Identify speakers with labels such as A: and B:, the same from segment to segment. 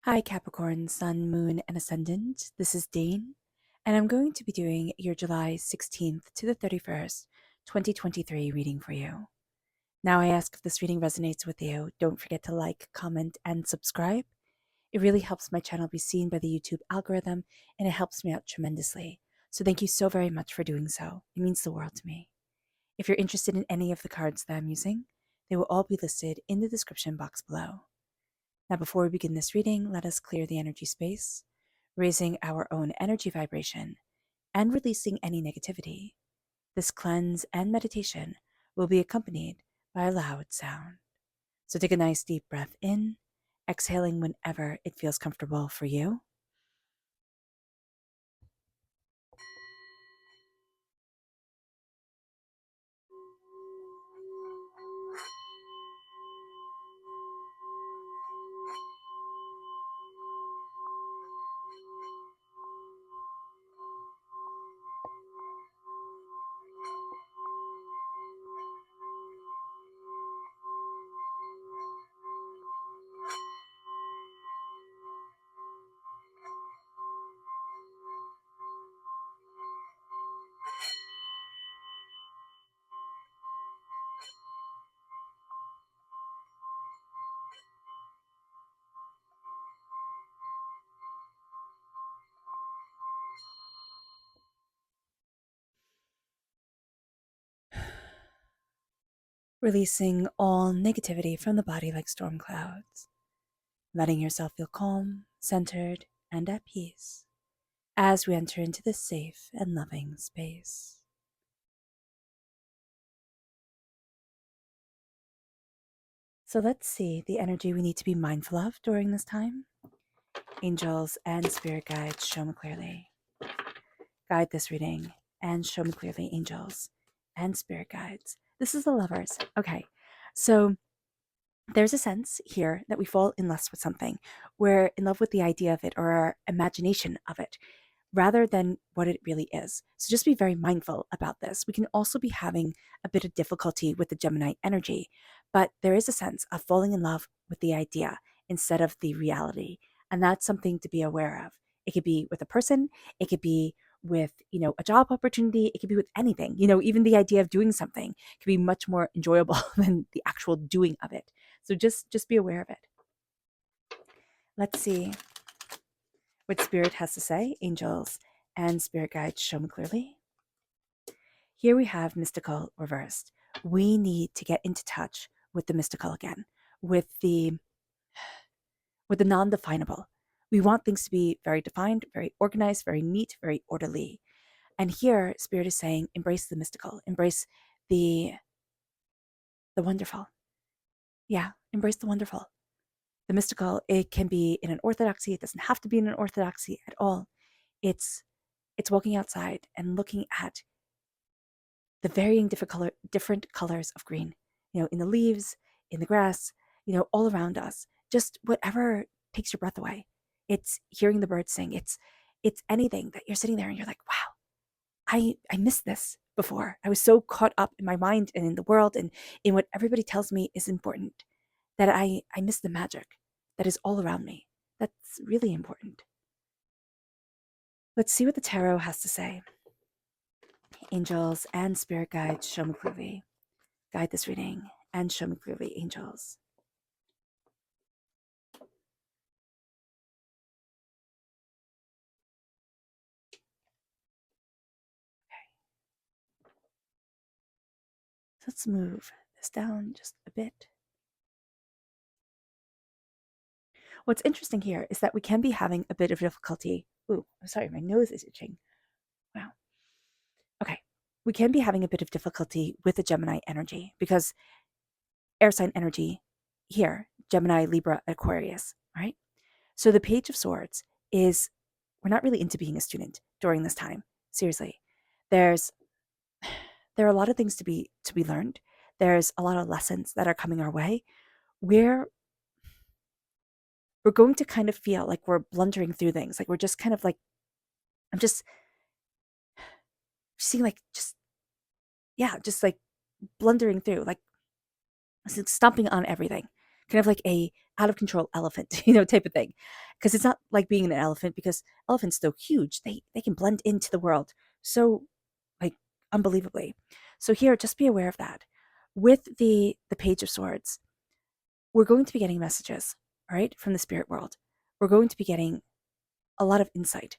A: Hi, Capricorn, Sun, Moon, and Ascendant. This is Dane, and I'm going to be doing your July 16th to the 31st, 2023 reading for you. Now, I ask if this reading resonates with you, don't forget to like, comment, and subscribe. It really helps my channel be seen by the YouTube algorithm, and it helps me out tremendously. So, thank you so very much for doing so. It means the world to me. If you're interested in any of the cards that I'm using, they will all be listed in the description box below. Now, before we begin this reading, let us clear the energy space, raising our own energy vibration and releasing any negativity. This cleanse and meditation will be accompanied by a loud sound. So take a nice deep breath in, exhaling whenever it feels comfortable for you. Releasing all negativity from the body like storm clouds, letting yourself feel calm, centered, and at peace as we enter into this safe and loving space. So let's see the energy we need to be mindful of during this time. Angels and spirit guides, show me clearly. Guide this reading and show me clearly, angels and spirit guides. This is the lovers. Okay, so there's a sense here that we fall in lust with something. We're in love with the idea of it or our imagination of it rather than what it really is. So just be very mindful about this. We can also be having a bit of difficulty with the Gemini energy, but there is a sense of falling in love with the idea instead of the reality. And that's something to be aware of. It could be with a person, it could be with, a job opportunity, it could be with anything. Even the idea of doing something could be much more enjoyable than the actual doing of it. So just be aware of it. Let's see what spirit has to say. Angels and spirit guides, show me clearly. Here we have mystical reversed. We need to get into touch with the mystical again, with the non-definable. We want things to be very defined, very organized, very neat, very orderly. And here spirit is saying embrace the mystical, embrace the wonderful. Yeah, embrace the wonderful. The mystical, it can be in an orthodoxy, it doesn't have to be in an orthodoxy at all. It's walking outside and looking at the varying different colors of green, in the leaves, in the grass, all around us. Just whatever takes your breath away. It's hearing the birds sing. It's anything that you're sitting there and you're like, wow, I missed this before. I was so caught up in my mind and in the world and in what everybody tells me is important that I miss the magic that is all around me. That's really important. Let's see what the tarot has to say. Angels and spirit guides, show me clearly. Guide this reading and show me clearly, angels. Okay. So let's move this down just a bit. What's interesting here is that we can be having a bit of difficulty. Ooh, I'm sorry, my nose is itching. Wow. Okay. We can be having a bit of difficulty with the Gemini energy because air sign energy here, Gemini, Libra, Aquarius, right? So the Page of Swords is, we're not really into being a student during this time. Seriously. There's there are a lot of things to be learned. There's a lot of lessons that are coming our way. We're going to kind of feel like we're blundering through things. Like we're just kind of like, I'm just seeing like just like blundering through, like stomping on everything. Kind of like a out of control elephant, type of thing. Because it's not like being an elephant, because elephants, though huge, they can blend into the world so like unbelievably. So here, just be aware of that. With the Page of Swords, we're going to be getting messages, all right, from the spirit world. We're going to be getting a lot of insight.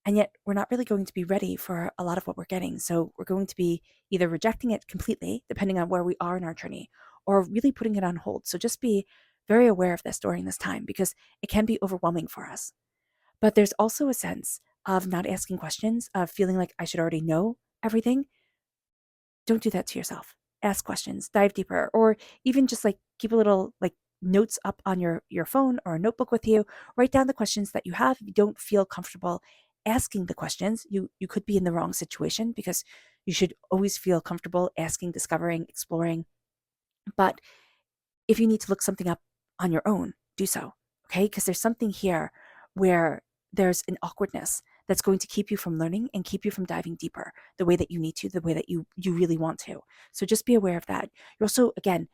A: And yet, we're not really going to be ready for a lot of what we're getting. So, we're going to be either rejecting it completely, depending on where we are in our journey, or really putting it on hold. So, just be very aware of this during this time, because it can be overwhelming for us. But there's also a sense of not asking questions, of feeling like I should already know everything. Don't do that to yourself. Ask questions, dive deeper, or even just like keep a little like notes up on your phone or a notebook with you. Write down the questions that you have. If you don't feel comfortable asking the questions, you could be in the wrong situation, because you should always feel comfortable asking, discovering, exploring. But if you need to look something up on your own, do so. Okay? Because there's something here where there's an awkwardness that's going to keep you from learning and keep you from diving deeper the way that you need to, the way that you really want to. So just be aware of that. You're also, again,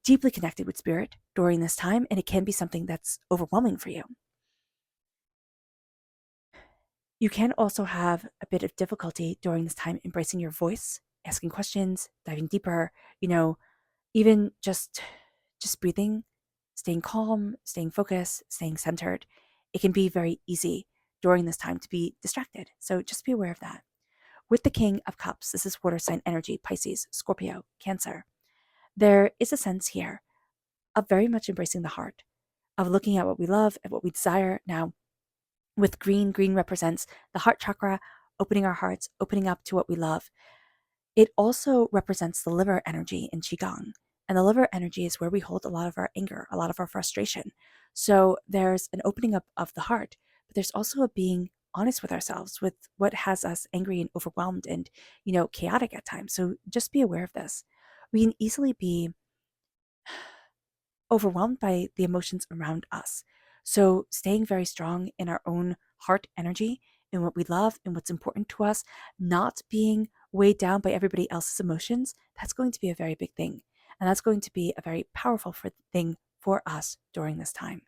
A: deeply connected with spirit during this time, and it can be something that's overwhelming for you. You can also have a bit of difficulty during this time embracing your voice, asking questions, diving deeper, you know, even just breathing, staying calm, staying focused, staying centered. It can be very easy during this time to be distracted. So just be aware of that. With the King of Cups, this is water sign energy, Pisces, Scorpio, Cancer. There is a sense here of very much embracing the heart, of looking at what we love, at what we desire. Now, with green, green represents the heart chakra, opening our hearts, opening up to what we love. It also represents the liver energy in Qigong. And the liver energy is where we hold a lot of our anger, a lot of our frustration. So there's an opening up of the heart, but there's also a being honest with ourselves, with what has us angry and overwhelmed and, chaotic at times. So just be aware of this. We can easily be overwhelmed by the emotions around us. So, staying very strong in our own heart energy, in what we love and what's important to us, not being weighed down by everybody else's emotions, that's going to be a very big thing. And that's going to be a very powerful thing for us during this time.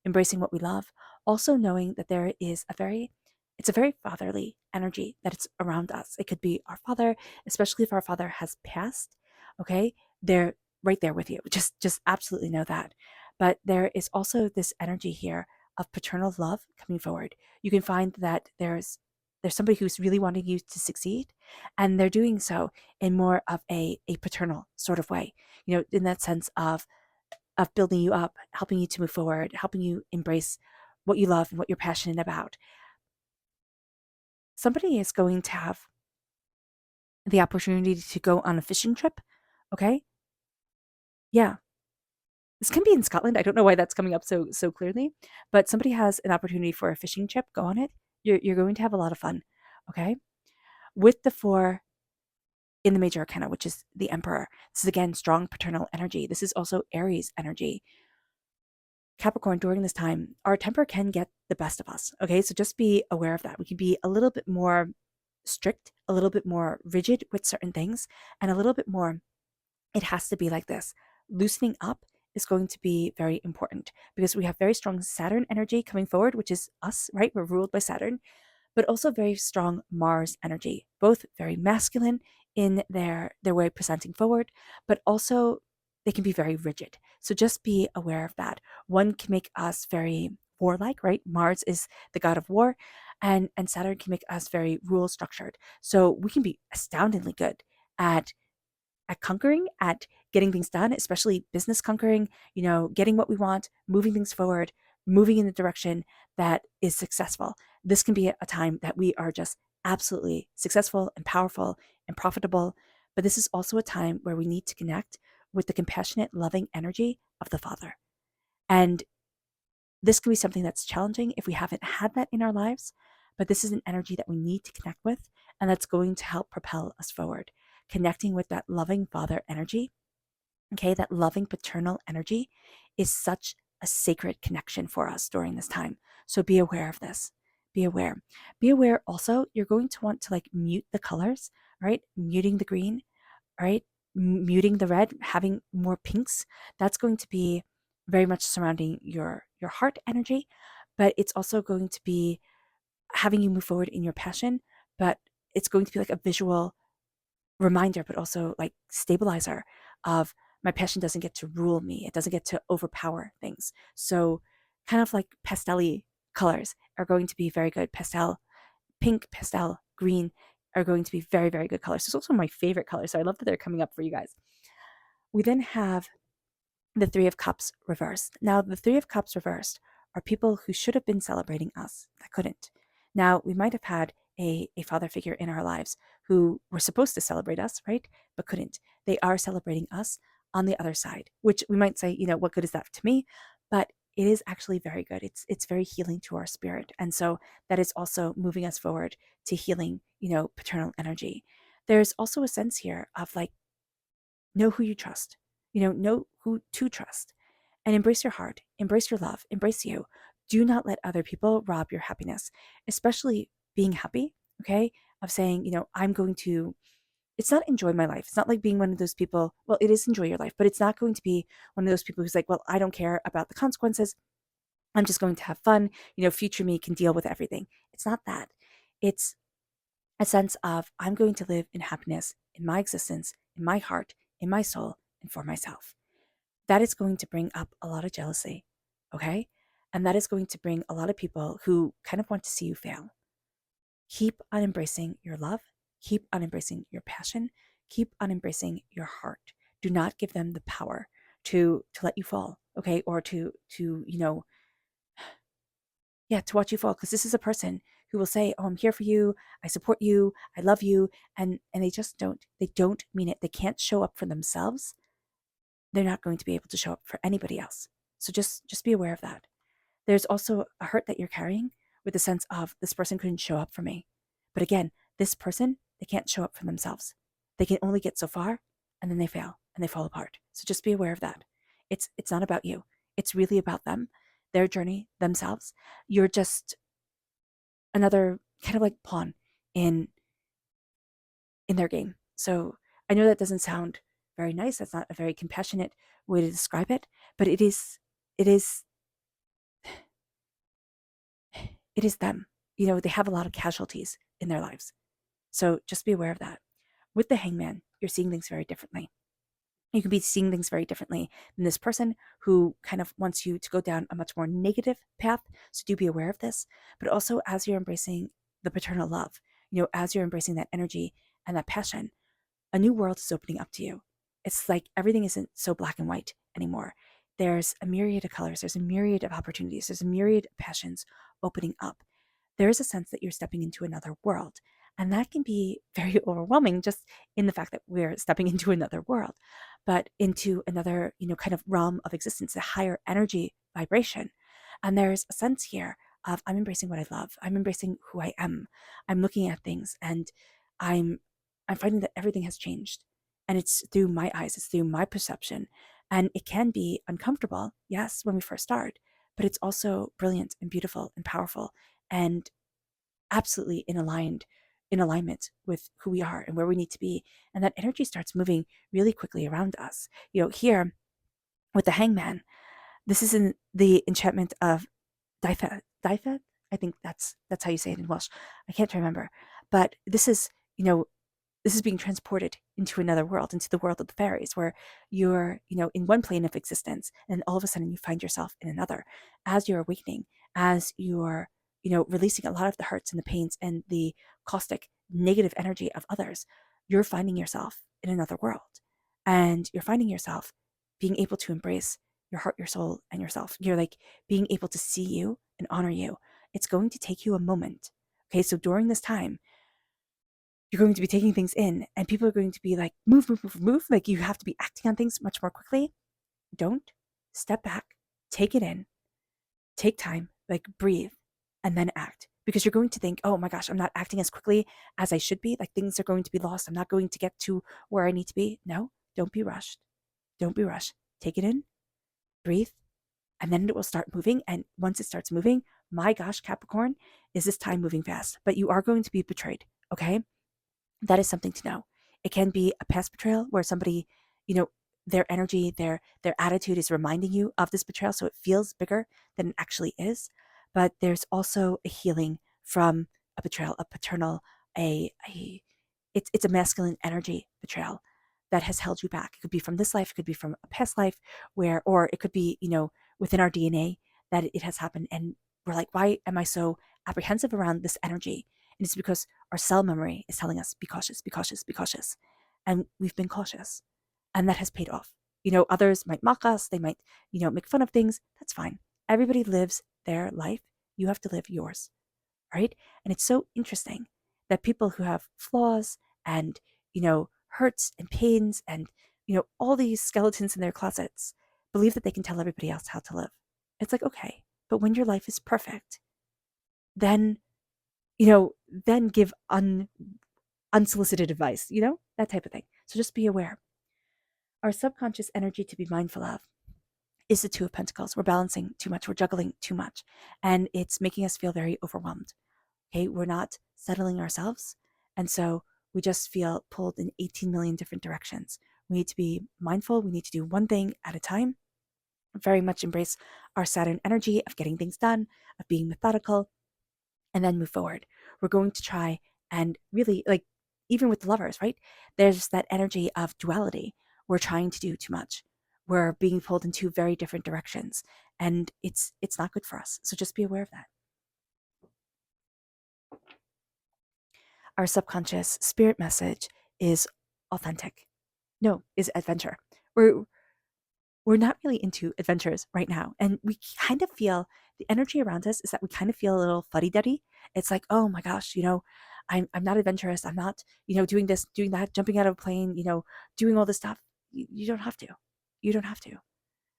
A: Embracing what we love, also knowing that it's a very fatherly energy that it's around us. It could be our father, especially if our father has passed. Okay, they're right there with you. Just absolutely know that. But there is also this energy here of paternal love coming forward. You can find that there's somebody who's really wanting you to succeed, and they're doing so in more of a paternal sort of way, in that sense of building you up, helping you to move forward, helping you embrace what you love and what you're passionate about. Somebody is going to have the opportunity to go on a fishing trip. Okay. Yeah. This can be in Scotland. I don't know why that's coming up so clearly, but somebody has an opportunity for a fishing trip. Go on it. You're going to have a lot of fun. Okay. With the 4 in the major arcana, which is the Emperor. This is again strong paternal energy. This is also Aries energy. Capricorn, during this time, our temper can get the best of us. Okay, so just be aware of that. We can be a little bit more strict, a little bit more rigid with certain things, and a little bit more, it has to be like this. Loosening up is going to be very important, because we have very strong Saturn energy coming forward, which is us, right? We're ruled by Saturn, but also very strong Mars energy, both very masculine in their way of presenting forward, but also they can be very rigid. So just be aware of that. One can make us very warlike, right? Mars is the god of war, and Saturn can make us very rule structured. So we can be astoundingly good at conquering, at getting things done, especially business conquering, getting what we want, moving things forward, moving in the direction that is successful. This can be a time that we are just absolutely successful and powerful and profitable. But this is also a time where we need to connect with the compassionate, loving energy of the Father. And this can be something that's challenging if we haven't had that in our lives, but this is an energy that we need to connect with, and that's going to help propel us forward. Connecting with that loving Father energy, okay, that loving paternal energy is such a sacred connection for us during this time. So be aware of this. Be aware. Be aware also, you're going to want to like mute the colors, right? Muting the green, right? Muting the red, having more pinks. That's going to be very much surrounding your heart energy, but it's also going to be having you move forward in your passion, but it's going to be like a visual reminder, but also like stabilizer of my passion doesn't get to rule me. It doesn't get to overpower things. So kind of like pastel colors are going to be very good. Pastel, pink, pastel, green are going to be very, very good colors. It's also my favorite color. So I love that they're coming up for you guys. We then have the Three of Cups reversed. Now, the Three of Cups reversed are people who should have been celebrating us that couldn't. Now, we might have had a father figure in our lives who were supposed to celebrate us, right? But couldn't. They are celebrating us on the other side, which we might say, what good is that to me? But it is actually very good. It's very healing to our spirit. And so that is also moving us forward to healing, paternal energy. There's also a sense here of like, know who you trust, know who to trust, and embrace your heart, embrace your love, embrace you. Do not let other people rob your happiness, especially being happy, okay? Of saying, I'm going to, it's not enjoy my life. It's not like being one of those people, well, it is enjoy your life, but it's not going to be one of those people who's like, well, I don't care about the consequences. I'm just going to have fun. Future me can deal with everything. It's not that. It's a sense of I'm going to live in happiness in my existence, in my heart, in my soul, and for myself. That is going to bring up a lot of jealousy, okay? And that is going to bring a lot of people who kind of want to see you fail. Keep on embracing your love, keep on embracing your passion, keep on embracing your heart. Do not give them the power to let you fall, okay? Or to watch you fall, because this is a person who will say, oh, I'm here for you, I support you, I love you, and they don't mean it. They can't show up for themselves. They're not going to be able to show up for anybody else. So just be aware of that. There's also a hurt that you're carrying with the sense of this person couldn't show up for me. But again, this person, they can't show up for themselves. They can only get so far, and then they fail and they fall apart. So just be aware of that. It's not about you. It's really about them, their journey, themselves. You're just another kind of like pawn in their game. So I know that doesn't sound very nice. That's not a very compassionate way to describe it, but it is them. They have a lot of casualties in their lives. So just be aware of that. With the Hangman, you're seeing things very differently. You can be seeing things very differently than this person who kind of wants you to go down a much more negative path. So do be aware of this. But also, as you're embracing the paternal love, as you're embracing that energy and that passion, a new world is opening up to you. It's like everything isn't so black and white anymore. There's a myriad of colors, there's a myriad of opportunities, there's a myriad of passions opening up. There is a sense that you're stepping into another world. And that can be very overwhelming just in the fact that we're stepping into another world, but into another, kind of realm of existence, a higher energy vibration. And there's a sense here of I'm embracing what I love. I'm embracing who I am. I'm looking at things and I'm I'm finding that everything has changed. And it's through my eyes, it's through my perception. And it can be uncomfortable, yes, when we first start, but it's also brilliant and beautiful and powerful and absolutely in alignment with who we are and where we need to be. And that energy starts moving really quickly around us. Here with the Hangman, this is in the enchantment of Dyfed. Dyfed? I think that's how you say it in Welsh. I can't remember. But this is being transported into another world, into the world of the fairies, where you're, in one plane of existence, and all of a sudden you find yourself in another. As you're awakening, as you're, releasing a lot of the hurts and the pains and the caustic, negative energy of others, you're finding yourself in another world. And you're finding yourself being able to embrace your heart, your soul, and yourself. You're like being able to see you and honor you. It's going to take you a moment. Okay, so during this time, you're going to be taking things in and people are going to be like, move, move, move, move. Like you have to be acting on things much more quickly. Don't step back, take it in, take time, like breathe, and then act. Because you're going to think, oh my gosh, I'm not acting as quickly as I should be. Like things are going to be lost. I'm not going to get to where I need to be. No, don't be rushed. Don't be rushed. Take it in, breathe, and then it will start moving. And once it starts moving, my gosh, Capricorn, is this time moving fast? But you are going to be betrayed, okay? That is something to know. It can be a past betrayal where somebody, you know, their energy, their attitude is reminding you of this betrayal, so it feels bigger than it actually is. But there's also a healing from a betrayal, a paternal, a it's a masculine energy betrayal that has held you back. It could be from this life, it could be from a past life where, or it could be, within our DNA that it has happened. And we're like, why am I so apprehensive around this energy? And it's because our cell memory is telling us, be cautious, be cautious, be cautious. And we've been cautious. And that has paid off. Others might mock us, they might, make fun of things. That's fine. Everybody lives their life. You have to live yours, right? And it's so interesting that people who have flaws and, hurts and pains and, all these skeletons in their closets believe that they can tell everybody else how to live. It's like, okay, but when your life is perfect, then, then give unsolicited advice, that type of thing. So just be aware. Our subconscious energy to be mindful of is the Two of Pentacles. We're balancing too much, we're juggling too much, and it's making us feel very overwhelmed. Okay, we're not settling ourselves. And so we just feel pulled in 18 million different directions. We need to be mindful. We need to do one thing at a time. Very much embrace our Saturn energy of getting things done, of being methodical, and then move forward. We're going to try and really, like, even with the lovers, right? There's that energy of duality. We're trying to do too much. We're being pulled in two very different directions, and it's not good for us. So just be aware of that. Our subconscious spirit message is authentic. No, is adventure. We're we're not really into adventures right now. And we kind of feel the energy around us is that we kind of feel a little fuddy-duddy. It's like, oh my gosh, I'm not adventurous. I'm not, doing this, doing that, jumping out of a plane, doing all this stuff. You don't have to. You don't have to.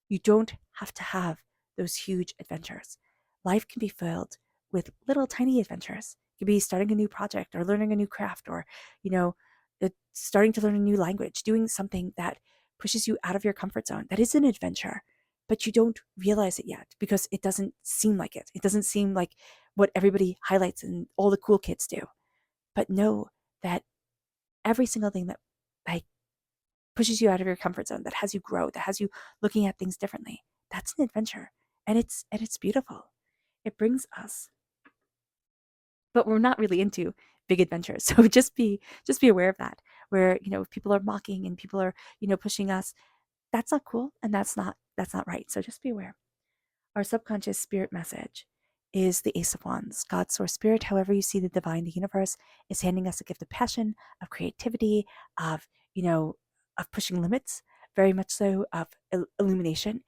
A: You don't have to have those huge adventures. Life can be filled with little tiny adventures. It could be starting a new project or learning a new craft or, you know, starting to learn a new language, doing something that pushes you out of your comfort zone. That is an adventure, but you don't realize it yet because it doesn't seem like it. It doesn't seem like what everybody highlights and all the cool kids do. But know that every single thing that like pushes you out of your comfort zone, that has you grow, that has you looking at things differently. That's an adventure. And it's beautiful. It brings us. But we're not really into big adventures. So just be aware of that. Where, if people are mocking and people are, pushing us, that's not cool and that's not right. So just be aware. Our subconscious spirit message is the Ace of Wands. God, source, spirit, however you see the divine, the universe is handing us a gift of passion, of creativity, of, of pushing limits, very much so, of illumination.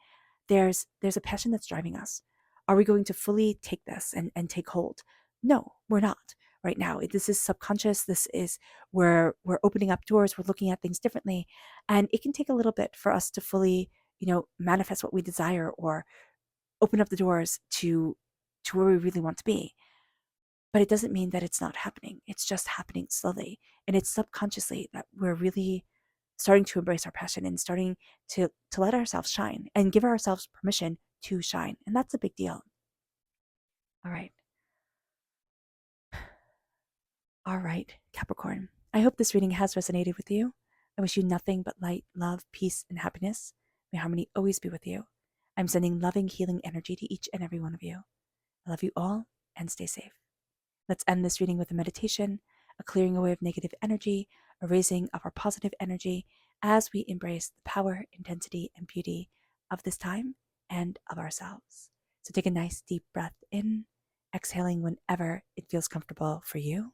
A: There's a passion that's driving us. Are we going to fully take this and take hold? No, we're not right now. This is subconscious. This is where we're opening up doors. We're looking at things differently. And it can take a little bit for us to fully, manifest what we desire or open up the doors to where we really want to be. But it doesn't mean that it's not happening. It's just happening slowly. And it's subconsciously that we're really starting to embrace our passion and starting to let ourselves shine and give ourselves permission to shine. And that's a big deal. All right. All right, Capricorn. I hope this reading has resonated with you. I wish you nothing but light, love, peace, and happiness. May harmony always be with you. I'm sending loving, healing energy to each and every one of you. I love you all and stay safe. Let's end this reading with a meditation, a clearing away of negative energy, a raising of our positive energy as we embrace the power, intensity, and beauty of this time and of ourselves. So take a nice deep breath in, exhaling whenever it feels comfortable for you.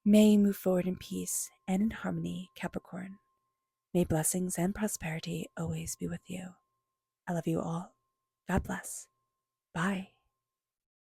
A: May you move forward in peace and in harmony, Capricorn. May blessings and prosperity always be with you. I love you all. God bless. Bye.